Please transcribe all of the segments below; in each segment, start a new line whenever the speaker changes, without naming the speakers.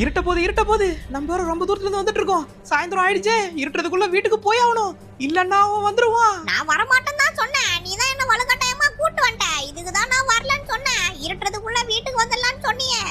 இருட்ட போது நம்ம வேற ரொம்ப தூரத்துல இருந்து வந்துட்டு இருக்கோம். சாயந்தரம் ஆயிடுச்சே, இருட்டுறதுக்குள்ள வீட்டுக்கு போய் ஆகணும். இல்லன்னா அவன் வந்துருவான்.
நான் வரமாட்டேன்னு தான் சொன்னேன். நீ தான் என்ன வலுக்கட்டாயமா கூட்டு வந்துட்ட. இதுக்கு தான் நான் வரலன்னு சொன்னேன். இருட்டுறதுக்குள்ள வீட்டுக்கு வந்துடலான்னு சொன்னியே.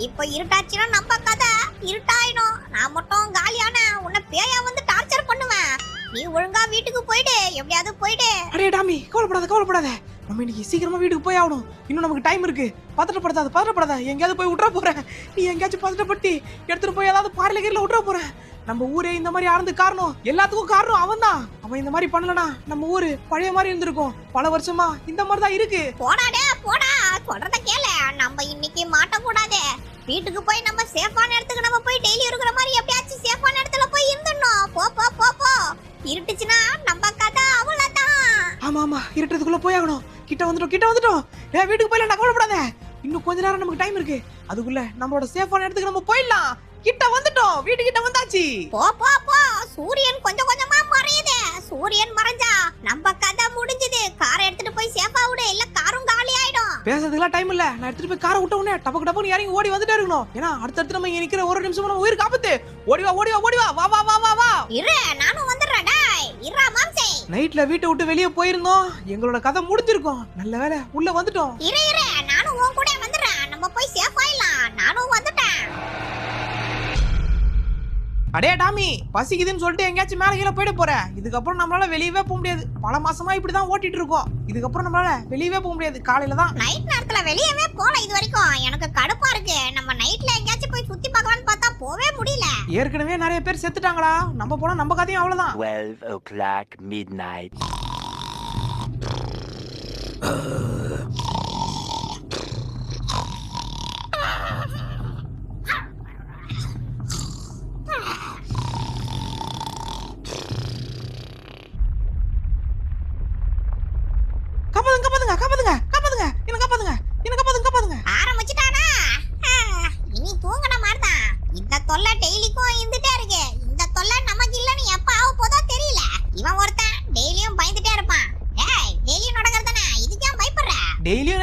இப்போ இருட்டாச்சுன்னா நம்ம கதை இருட்டாயிடும். நான் மட்டும் காலியான உன்னை பேயா வந்து டார்ச்சர் பண்ணுவேன். நீ ஒழுங்கா வீட்டுக்கு போயிடு, எப்படியாவது போயிடு.
அடே டாமி, கவலைப்படாத. நம்ம இன்னைக்கு சீக்கிரமா வீட்டுக்கு போய் ஆகணும். இன்னும் நமக்கு டைம் இருக்கு. பதட்டப்படாத. எங்கேயாவது போய் விட்டுற போறேன். நீ எங்கேயாச்சும் பதட்டப்பட்டு எடுத்துட்டு போய் ஏதாவது பாறையில கீழ விட்டுற போறேன். நம்ம ஊரே இந்த மாதிரி ஆனது காரணம், எல்லாத்துக்கும் காரணம் அவன் தான். அவன் இந்த மாதிரி பண்ணலனா நம்ம ஊரு பழைய மாதிரி இருந்திருக்கும். பல வருஷமா இந்த மாதிரி தான் இருக்கு.
போடா சொல்றத கேளு. நம்ம இன்னைக்கு மாட்டக்கூடாது. வீட்டுக்கு போய் நம்ம சேஃபான இடத்துக்கு நம்ம போய் டெய்லி இருக்கிற மாதிரி எப்படியாச்சும் சேஃபான இடத்துல போய் இருந்துடணும். போ இருட்டுச்சுன்னா நம்ம கதை அவ்வளவுதான்.
ஆமா, இருட்டுறதுக்குள்ள போய் ஆகணும். கிட்ட வந்துட்டோம். வீட்டுக்கு போயிடலாம், கவலைப்படாத. இன்னும் கொஞ்ச நேரம் நமக்கு டைம் இருக்கு. அதுக்குள்ள நம்மளோட சேஃபான இடத்துக்கு நம்ம போயிடலாம். கிட்ட வந்துட்டோம், வீட்டுக்கிட்ட வந்தாச்சு.
போ சூரியன் கொஞ்சம் கொஞ்சமா மறையுது. சூரியன் மறைஞ்சா நம்ம கதை முடிஞ்சது. காரை எடுத்துட்டு போய் சேஃபா விடு, இல்ல காரும் காலி ஆயிடும்.
பேசுறதுக்குலாம் டைம் இல்ல. நான் எடுத்துட்டு போய் காரை விட்ட உடனே டபக்கு இறங்கி ஓடி வந்துட்டே இருக்கணும். ஏன்னா அடுத்தடுத்து நம்ம இங்க நிக்கிற ஒரு நிமிஷம் நம்ம உயிருக்கு ஆபத்து. ஓடி வா. வா.
இரு, நானும் வந்துடுறேன். டேய் இறா மாம்சே.
நைட்ல வீட்டை விட்டு வெளியே போயிருந்தோம். எங்களோட கதை முடிஞ்சிருக்கும். நல்ல வேளை உள்ள வந்துட்டோம்.
இரு, நானும் உன் கூட வந்துடுறேன். நம்ம போய் சேஃப் ஆயிடலாம். நானும் வந்துட்டேன்.
அடே டாமி, பசிக்குதுன்னு சொல்லிட்டு எங்கேயாச்சும் மேல கீழே போயிட போற. இதுக்கப்புறம் நம்மளால வெளியவே போக முடியாது. பல மாசமா இப்படிதான் ஓட்டிட்டு இருக்கோம். இதுக்கப்புறம் நம்மளால வெளியவே போக முடியாது. காலையில தான்
நைட் நேரத்துல வெளியவே போல. இது வரைக்கும் எனக்கு கடுப்பா இருக்கு. நம்ம நைட்ல எங்கேயாச்சும் போய் சுத்தி பார்க்கலாம்னு பார்த்தா போவே முடியல.
ஏற்கனவே நிறைய பேர் செத்துட்டாங்களா. நம்ம போனா நம்ம கதையும் அவ்வளவுதான்.
12 o'clock midnight.
காப்பாதுங்க.
ஆரம்பிச்சிட்டானா? இனி தூங்கன மாதிரிதான். இந்த தொல்லை டெய்லிக்கும் இருந்துட்டே இருக்கு. இந்த தொல்லை நமக்கு இல்லன்னு எப்ப ஆக போதோ தெரியல. இவன் ஒருத்தன் டெய்லியும் பயந்துட்டே இருப்பான். டேய் டெய்லியும் நடக்கிறதானே, இதுக்கு ஏன் பயப்படுற?
டெய்லியும்